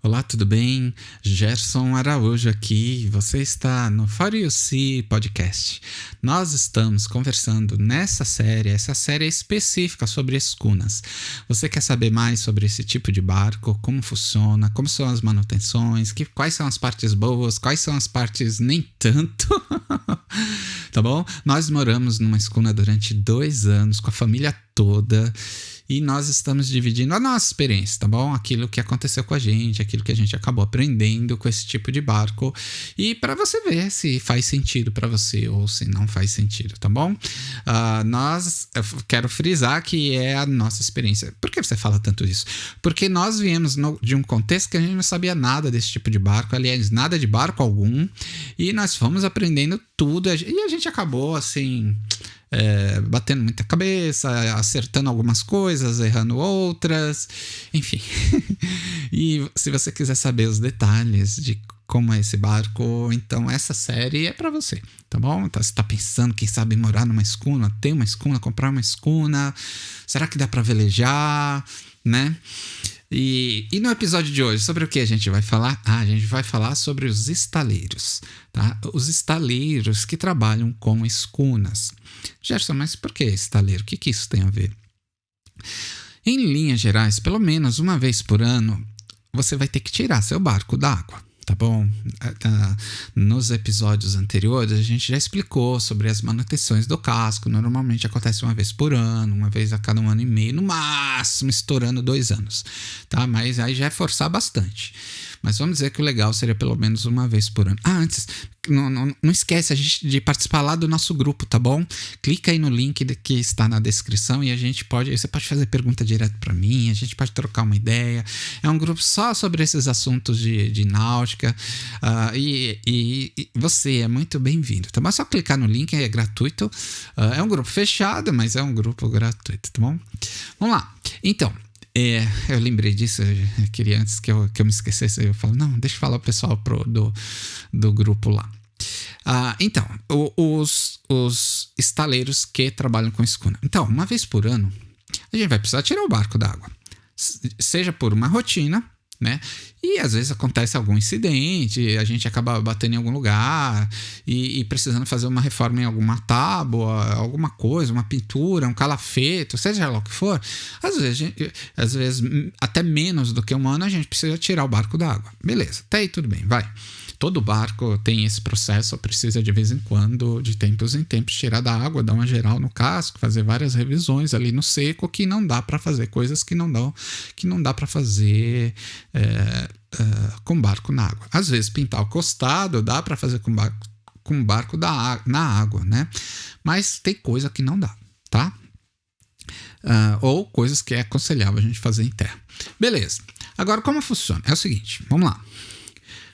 Olá, tudo bem? Gerson Araújo aqui. Você está no For You See Podcast. Nós estamos conversando nessa série, essa série é específica sobre escunas. Você quer saber mais sobre esse tipo de barco, como funciona, como são as manutenções, quais são as partes boas, quais são as partes nem tanto? Tá bom? Nós moramos numa escuna durante 2 anos com a família toda. E nós estamos dividindo a nossa experiência, tá bom? Aquilo que aconteceu com a gente, aquilo que a gente acabou aprendendo com esse tipo de barco. E para você ver se faz sentido para você ou se não faz sentido, tá bom? Eu quero frisar que é a nossa experiência. Por que você fala tanto disso? Porque nós viemos de um contexto que a gente não sabia nada desse tipo de barco, aliás, nada de barco algum. E nós fomos aprendendo tudo e a gente acabou assim... batendo muita cabeça, acertando algumas coisas, errando outras, enfim. E se você quiser saber os detalhes de como é esse barco, então essa série é pra você, tá bom? Então você tá pensando, quem sabe, morar numa escuna, ter uma escuna, comprar uma escuna, será que dá pra velejar, né? E no episódio de hoje, sobre o que a gente vai falar? A gente vai falar sobre os estaleiros, tá? Os estaleiros que trabalham com escunas. Gerson, mas por que estaleiro? O que isso tem a ver? Em linhas gerais, pelo menos uma vez por ano, você vai ter que tirar seu barco d'água. Tá bom? Nos episódios anteriores a gente já explicou sobre as manutenções do casco. Normalmente acontece uma vez por ano, uma vez a cada 1 ano e meio, no máximo estourando 2 anos, tá? Mas aí já é forçar bastante. Mas vamos dizer que o legal seria pelo menos uma vez por ano. Antes, não esquece de participar lá do nosso grupo, tá bom? Clica aí no link que está na descrição e você pode fazer pergunta direto para mim, a gente pode trocar uma ideia. É um grupo só sobre esses assuntos de náutica e você é muito bem-vindo, tá bom? É só clicar no link, é gratuito. É um grupo fechado, mas é um grupo gratuito, tá bom? Vamos lá. Então... eu lembrei disso, eu queria antes que eu me esquecesse, eu falo, não, deixa eu falar o pessoal do grupo lá. Então, os estaleiros que trabalham com escuna. Então, uma vez por ano, a gente vai precisar tirar o barco d'água. Seja por uma rotina, né? E às vezes acontece algum incidente, a gente acaba batendo em algum lugar e precisando fazer uma reforma em alguma tábua, alguma coisa, uma pintura, um calafeto, seja lá o que for. Às vezes até menos do que 1 ano, a gente precisa tirar o barco da água. Beleza, até aí tudo bem, vai. Todo barco tem esse processo, precisa de vez em quando, de tempos em tempos, tirar da água, dar uma geral no casco, fazer várias revisões ali no seco, que não dá para fazer coisas que não dá para fazer com barco na água. Às vezes pintar o costado dá para fazer com barco na água, né? Mas tem coisa que não dá, tá? Ou coisas que é aconselhável a gente fazer em terra. Beleza. Agora, como funciona? É o seguinte, vamos lá.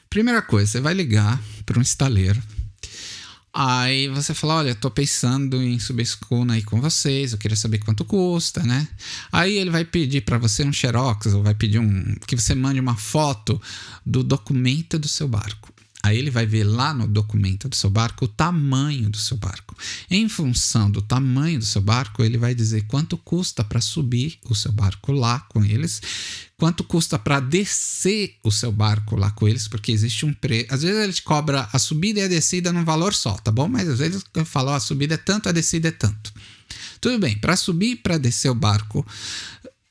Primeira coisa, você vai ligar para um estaleiro. Aí você fala, olha, tô pensando em subir escuna aí com vocês, eu queria saber quanto custa, né? Aí ele vai pedir para você um xerox, ou vai pedir que você mande uma foto do documento do seu barco. Aí ele vai ver lá no documento do seu barco o tamanho do seu barco. Em função do tamanho do seu barco, ele vai dizer quanto custa para subir o seu barco lá com eles, quanto custa para descer o seu barco lá com eles, porque existe um preço. Às vezes ele te cobra a subida e a descida num valor só, tá bom? Mas às vezes eu falo, a subida é tanto, a descida é tanto. Tudo bem, para subir e para descer o barco,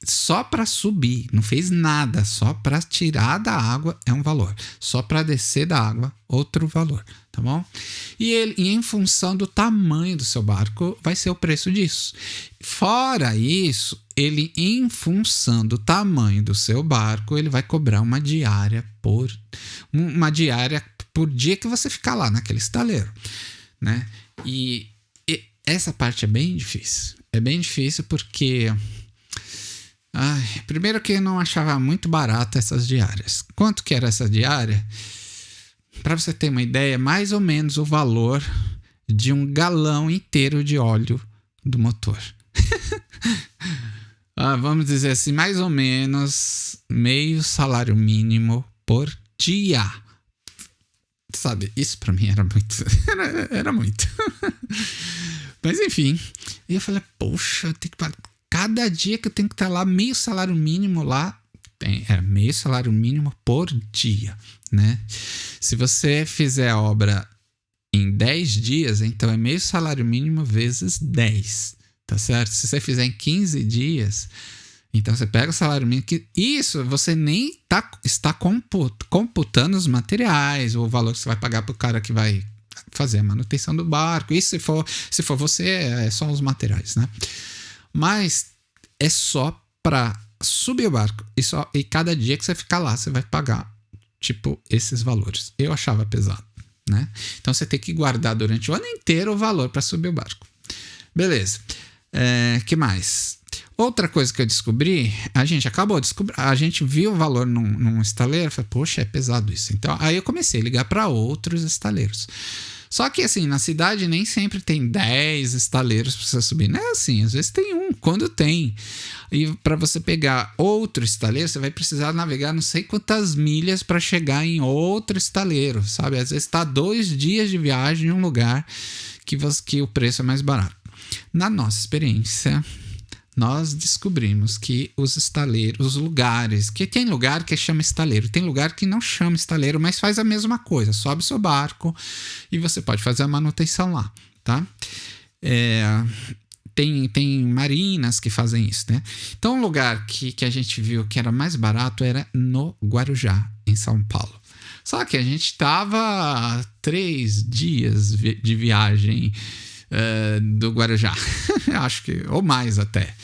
só para subir, não fez nada, só para tirar da água é um valor, só para descer da água outro valor, tá bom? E em função do tamanho do seu barco vai ser o preço disso. Fora isso, ele em função do tamanho do seu barco, ele vai cobrar uma diária por dia que você ficar lá naquele estaleiro, né? E essa parte é bem difícil. É bem difícil porque primeiro que eu não achava muito barata essas diárias. Quanto que era essa diária? Para você ter uma ideia, mais ou menos o valor de um galão inteiro de óleo do motor. Vamos dizer assim, mais ou menos meio salário mínimo por dia. Sabe, isso para mim era muito. era muito. Mas enfim, e eu falei, poxa, eu tenho que pagar. Cada dia que eu tenho que estar lá, meio salário mínimo lá, Era meio salário mínimo por dia, né? Se você fizer a obra em 10 dias, então é meio salário mínimo vezes 10, tá certo? Se você fizer em 15 dias, então você pega o salário mínimo, isso você nem está computando os materiais, o valor que você vai pagar para o cara que vai fazer a manutenção do barco. Isso se for você, é só os materiais, né? Mas é só para subir o barco e cada dia que você ficar lá, você vai pagar tipo esses valores. Eu achava pesado, né? Então você tem que guardar durante o ano inteiro o valor para subir o barco. Beleza. Que mais? Outra coisa que eu descobri, a gente viu o valor num estaleiro, falei, poxa, é pesado isso. Então aí eu comecei a ligar para outros estaleiros. Só que assim, na cidade nem sempre tem 10 estaleiros para você subir. Não é assim, às vezes tem um, quando tem. E para você pegar outro estaleiro, você vai precisar navegar não sei quantas milhas para chegar em outro estaleiro, sabe? Às vezes está 2 dias de viagem em um lugar que o preço é mais barato. Na nossa experiência, nós descobrimos que os estaleiros, os lugares, que tem lugar que chama estaleiro, tem lugar que não chama estaleiro, mas faz a mesma coisa, sobe seu barco e você pode fazer a manutenção lá, tá? Tem marinas que fazem isso, né? Então, um lugar que a gente viu que era mais barato era no Guarujá, em São Paulo. Só que a gente estava 3 dias de viagem do Guarujá, acho que, ou mais até,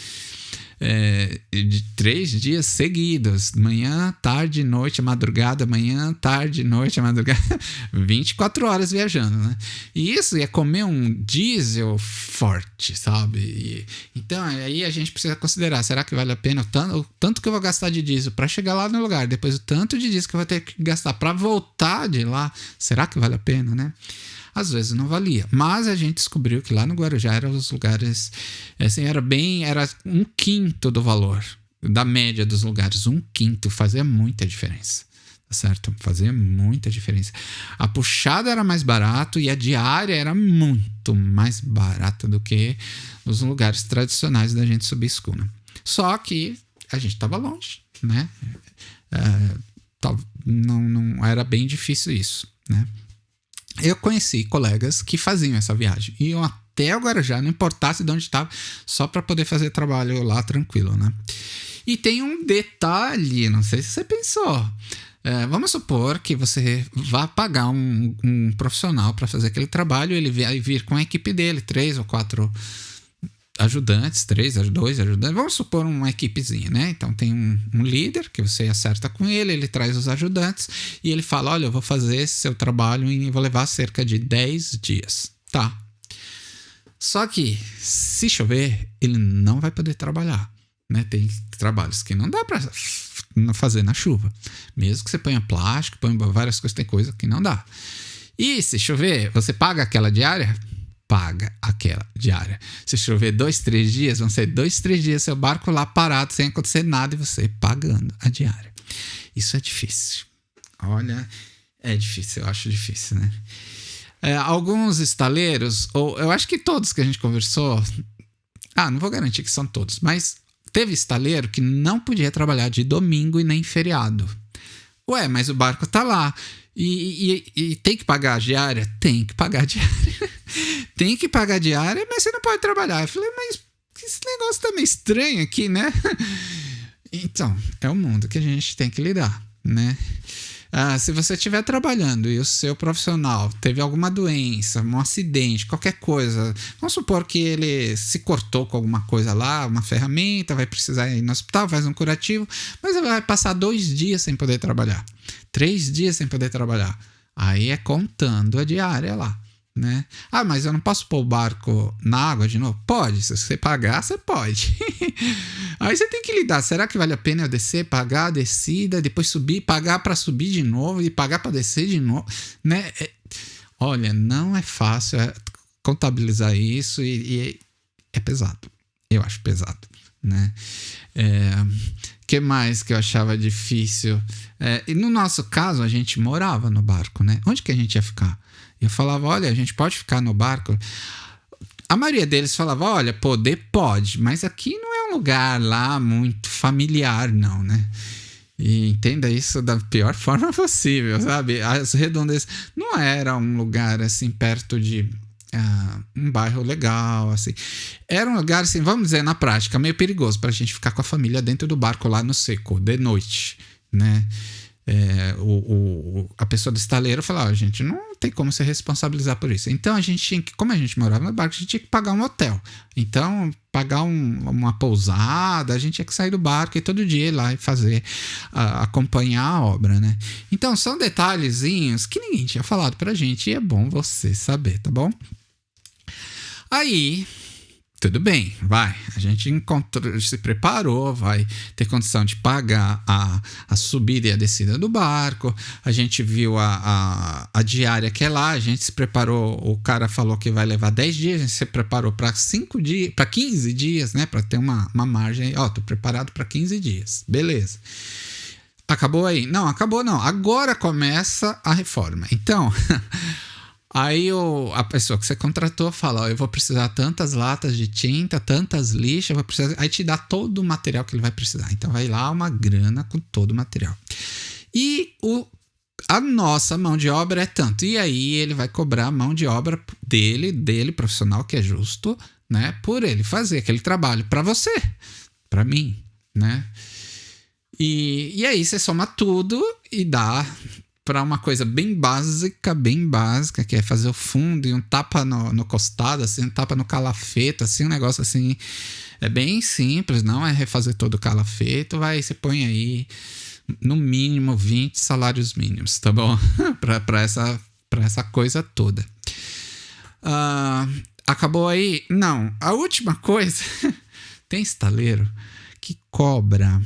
de 3 dias seguidos, manhã, tarde, noite, madrugada, manhã, tarde, noite, madrugada, 24 horas viajando, né? E isso ia comer um diesel forte, sabe? Então aí a gente precisa considerar, será que vale a pena o tanto que eu vou gastar de diesel para chegar lá no lugar, depois o tanto de diesel que eu vou ter que gastar para voltar de lá, será que vale a pena, né? Às vezes não valia, mas a gente descobriu que lá no Guarujá eram os lugares, assim, era 1/5 do valor, da média dos lugares, 1/5, fazia muita diferença, tá certo? Fazia muita diferença. A puxada era mais barato e a diária era muito mais barata do que os lugares tradicionais da gente subir escuna. Só que a gente estava longe, né? Não era bem difícil isso, né? Eu conheci colegas que faziam essa viagem. Iam até o Guarujá, não importasse de onde estava, só para poder fazer trabalho lá tranquilo, né? E tem um detalhe, não sei se você pensou. Vamos supor que você vá pagar um profissional para fazer aquele trabalho, ele vai vir com a equipe dele, 3 ou 4 ajudantes, 2 ajudantes, vamos supor uma equipezinha, né? Então tem um líder que você acerta com ele traz os ajudantes e ele fala, olha, eu vou fazer esse seu trabalho e vou levar cerca de 10 dias, tá? Só que se chover, ele não vai poder trabalhar, né? Tem trabalhos que não dá para fazer na chuva, mesmo que você ponha plástico, ponha várias coisas, tem coisa que não dá. E se chover, você paga aquela diária? Paga aquela diária. Se chover 2, 3 dias, vão ser 2, 3 dias seu barco lá parado, sem acontecer nada e você pagando a diária. Isso é difícil. Olha, é difícil, eu acho difícil, né? Alguns estaleiros, ou eu acho que todos que a gente conversou, não vou garantir que são todos, mas teve estaleiro que não podia trabalhar de domingo e nem feriado. Ué, mas o barco tá lá. E tem que pagar a diária? Tem que pagar a diária. Tem que pagar a diária, mas você não pode trabalhar. Eu falei, mas esse negócio tá meio estranho aqui, né? Então, é o mundo que a gente tem que lidar, né? Se você estiver trabalhando e o seu profissional teve alguma doença, um acidente, qualquer coisa, vamos supor que ele se cortou com alguma coisa lá, uma ferramenta, vai precisar ir no hospital, faz um curativo, mas ele vai passar 2 dias sem poder trabalhar, 3 dias sem poder trabalhar. Aí é contando a diária lá, né? Mas eu não posso pôr o barco na água de novo? Pode, se você pagar, você pode. Aí você tem que lidar, será que vale a pena eu descer, pagar a descida, depois subir, pagar para subir de novo e pagar para descer de novo, né? Olha, não é fácil contabilizar isso e é pesado, eu acho pesado, né? Que mais que eu achava difícil? E no nosso caso, a gente morava no barco, né? Onde que a gente ia ficar? Eu falava, olha, a gente pode ficar no barco. A maioria deles falava, olha, poder pode, mas aqui não é um lugar lá muito familiar, não, né? E entenda isso da pior forma possível, sabe? As Redondezas não era um lugar assim perto de um bairro legal, assim. Era um lugar, assim, vamos dizer, na prática, meio perigoso pra gente ficar com a família dentro do barco lá no seco, de noite, né? A pessoa do estaleiro falou: a gente não tem como se responsabilizar por isso. Então a gente tinha que, como a gente morava no barco, a gente tinha que pagar um hotel. Então, pagar uma pousada, a gente tinha que sair do barco e todo dia ir lá e fazer, acompanhar a obra, né? Então são detalhezinhos que ninguém tinha falado pra gente e é bom você saber, tá bom? Aí, tudo bem, vai. A gente se preparou, vai ter condição de pagar a subida e a descida do barco. A gente viu a diária que é lá, a gente se preparou. O cara falou que vai levar 10 dias, a gente se preparou para 5 dias, para 15 dias, né? Para ter uma margem. Ó, tô preparado para 15 dias, beleza. Acabou aí? Não, acabou não. Agora começa a reforma. Então. Aí a pessoa que você contratou fala: ó, eu vou precisar tantas latas de tinta, tantas lixas, vou precisar. Aí te dá todo o material que ele vai precisar. Então vai lá uma grana com todo o material. E a nossa mão de obra é tanto. E aí ele vai cobrar a mão de obra dele, profissional, que é justo, né? Por ele fazer aquele trabalho para você, para mim, né? E aí você soma tudo e dá para uma coisa bem básica, que é fazer o fundo e um tapa no costado, assim, um tapa no calafeto, assim, um negócio assim, é bem simples, não é refazer todo o calafeto, você põe aí no mínimo 20 salários mínimos, tá bom? para essa coisa toda. Acabou aí? Não, a última coisa, tem estaleiro que cobra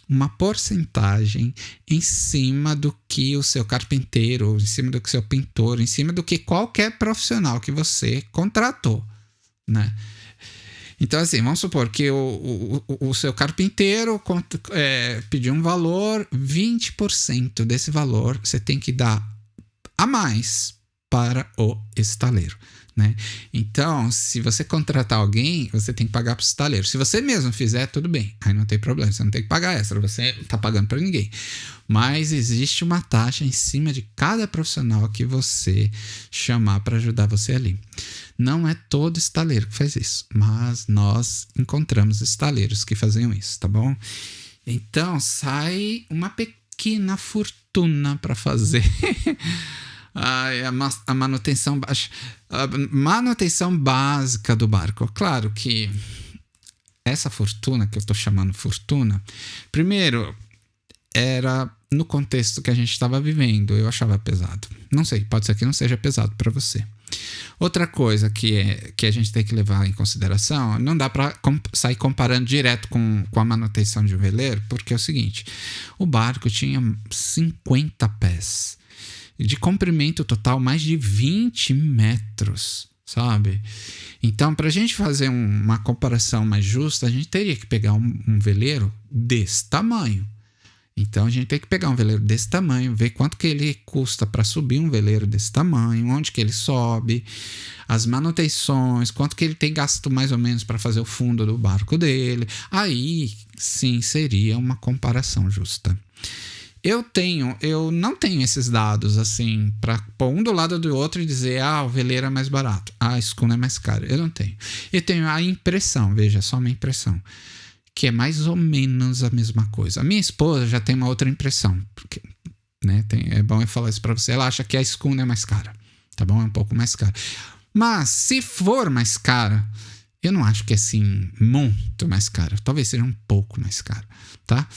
uma porcentagem em cima do que o seu carpinteiro, em cima do que o seu pintor, em cima do que qualquer profissional que você contratou, né? Então, assim, vamos supor que o seu carpinteiro pediu um valor, 20% desse valor você tem que dar a mais para o estaleiro, né? Então, se você contratar alguém, você tem que pagar para o estaleiro. Se você mesmo fizer, tudo bem, aí não tem problema, você não tem que pagar extra, você tá pagando para ninguém. Mas existe uma taxa em cima de cada profissional que você chamar para ajudar você ali. Não é todo estaleiro que faz isso, mas nós encontramos estaleiros que faziam isso, tá bom? Então, sai uma pequena fortuna para fazer a manutenção baixa. A manutenção básica do barco. Claro que essa fortuna, que eu tô chamando fortuna, primeiro, era no contexto que a gente estava vivendo, eu achava pesado. Não sei, pode ser que não seja pesado para você. Outra coisa que a gente tem que levar em consideração, não dá para sair comparando direto com a manutenção de um veleiro, porque é o seguinte, o barco tinha 50 pés. De comprimento total, mais de 20 metros, sabe? Então, para a gente fazer uma comparação mais justa, a gente teria que pegar um veleiro desse tamanho. Então, a gente tem que pegar um veleiro desse tamanho, ver quanto que ele custa para subir um veleiro desse tamanho, onde que ele sobe, as manutenções, quanto que ele tem gasto mais ou menos para fazer o fundo do barco dele. Aí, sim, seria uma comparação justa. Eu não tenho esses dados assim para pôr um do lado do outro e dizer o veleiro é mais barato, a escuna é mais cara. Eu não tenho. Eu tenho a impressão, veja, só uma impressão, que é mais ou menos a mesma coisa. A minha esposa já tem uma outra impressão, porque, né, é bom eu falar isso para você. Ela acha que a escuna é mais cara, tá bom? É um pouco mais cara. Mas se for mais cara, eu não acho que é assim muito mais cara. Talvez seja um pouco mais caro, tá?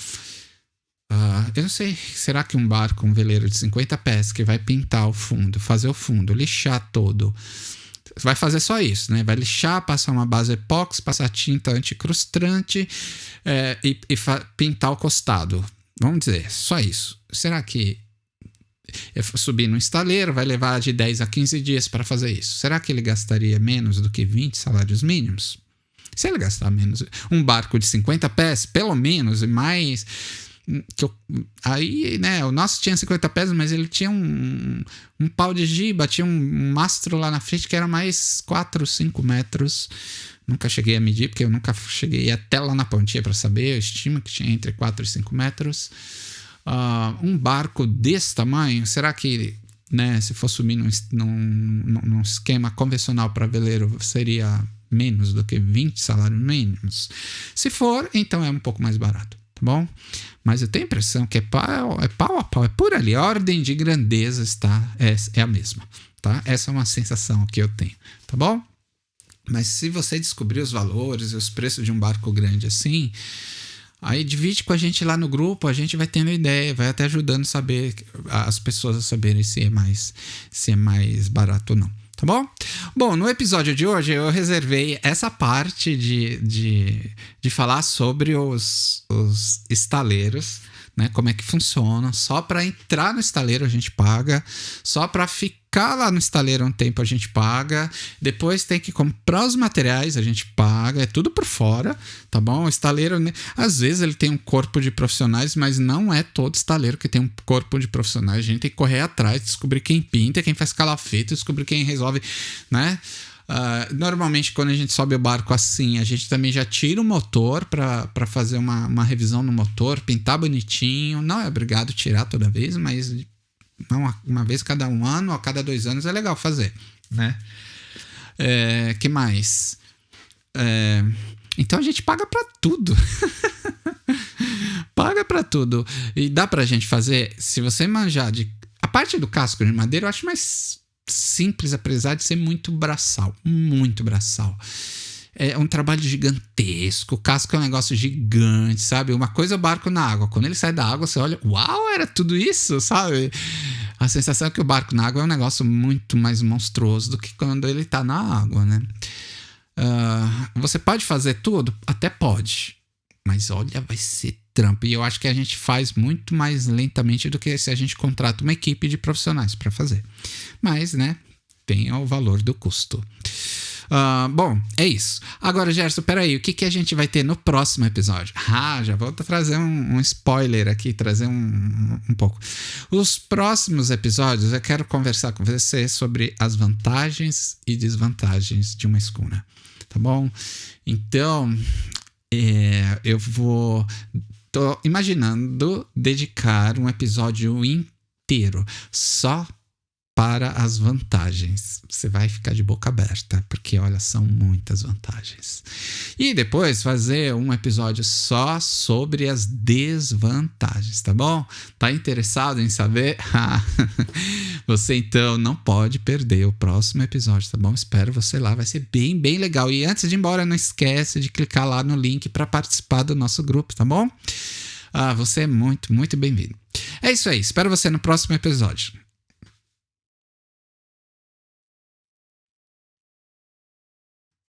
Eu não sei, será que um barco, um veleiro de 50 pés que vai pintar o fundo, fazer o fundo, lixar todo, vai fazer só isso, né? Vai lixar, passar uma base epóxi, passar tinta anticrustante e pintar o costado. Vamos dizer, só isso. Será que subir no estaleiro vai levar de 10 a 15 dias para fazer isso? Será que ele gastaria menos do que 20 salários mínimos? Se ele gastar menos, um barco de 50 pés, pelo menos, e mais Aí, né, o nosso tinha 50 pés, mas ele tinha um pau de giba, tinha um mastro lá na frente que era mais 4, 5 metros. Nunca cheguei a medir, porque eu nunca cheguei até lá na pontinha para saber. Eu estimo que tinha entre 4 e 5 metros. Um barco desse tamanho, será que, né, se for subir num esquema convencional para veleiro, seria menos do que 20 salários mínimos? Se for, então é um pouco mais barato, tá bom? Mas eu tenho a impressão que é pau a pau, é por ali. A ordem de grandeza é a mesma, tá? Essa é uma sensação que eu tenho, tá bom? Mas se você descobrir os valores e os preços de um barco grande assim, aí divide com a gente lá no grupo, a gente vai tendo ideia, vai até ajudando as pessoas a saberem se é mais barato ou não, tá bom? Bom, no episódio de hoje eu reservei essa parte de falar sobre os estaleiros, né? Como é que funciona. Só para entrar no estaleiro a gente paga, só para ficar lá no estaleiro um tempo a gente paga, depois tem que comprar os materiais, a gente paga, é tudo por fora, tá bom? O estaleiro, né, às vezes ele tem um corpo de profissionais, mas não é todo estaleiro que tem um corpo de profissionais. A gente tem que correr atrás, descobrir quem pinta, quem faz calafeto, descobrir quem resolve, né? Normalmente quando a gente sobe o barco assim, a gente também já tira o motor para fazer uma revisão no motor, pintar bonitinho. Não é obrigado a tirar toda vez, mas uma vez cada 1 ano ou a cada 2 anos é legal fazer, né? Que mais? Então a gente paga para tudo. Paga para tudo. E dá pra gente fazer, se você manjar a parte do casco de madeira, eu acho mais simples, apesar de ser muito braçal. Muito braçal. É um trabalho gigantesco. O casco é um negócio gigante, sabe? Uma coisa é o barco na água. Quando ele sai da água, você olha, uau, era tudo isso, sabe? A sensação é que o barco na água é um negócio muito mais monstruoso do que quando ele tá na água, né? Você pode fazer tudo? Até pode. Mas olha, vai ser trampo. E eu acho que a gente faz muito mais lentamente do que se a gente contrata uma equipe de profissionais para fazer. Mas, né, tem o valor do custo. Bom, é isso. Agora, Gerson, peraí, o que a gente vai ter no próximo episódio? Já vou trazer um spoiler aqui, trazer um pouco. Os próximos episódios eu quero conversar com você sobre as vantagens e desvantagens de uma escuna, tá bom? Então, tô imaginando dedicar um episódio inteiro só para as vantagens. Você vai ficar de boca aberta, porque olha, são muitas vantagens. E depois fazer um episódio só sobre as desvantagens, tá bom? Tá interessado em saber? Você então não pode perder o próximo episódio, tá bom? Espero você lá, vai ser bem, bem legal. E antes de ir embora, não esquece de clicar lá no link para participar do nosso grupo, tá bom? Você é muito, muito bem-vindo. É isso aí, espero você no próximo episódio.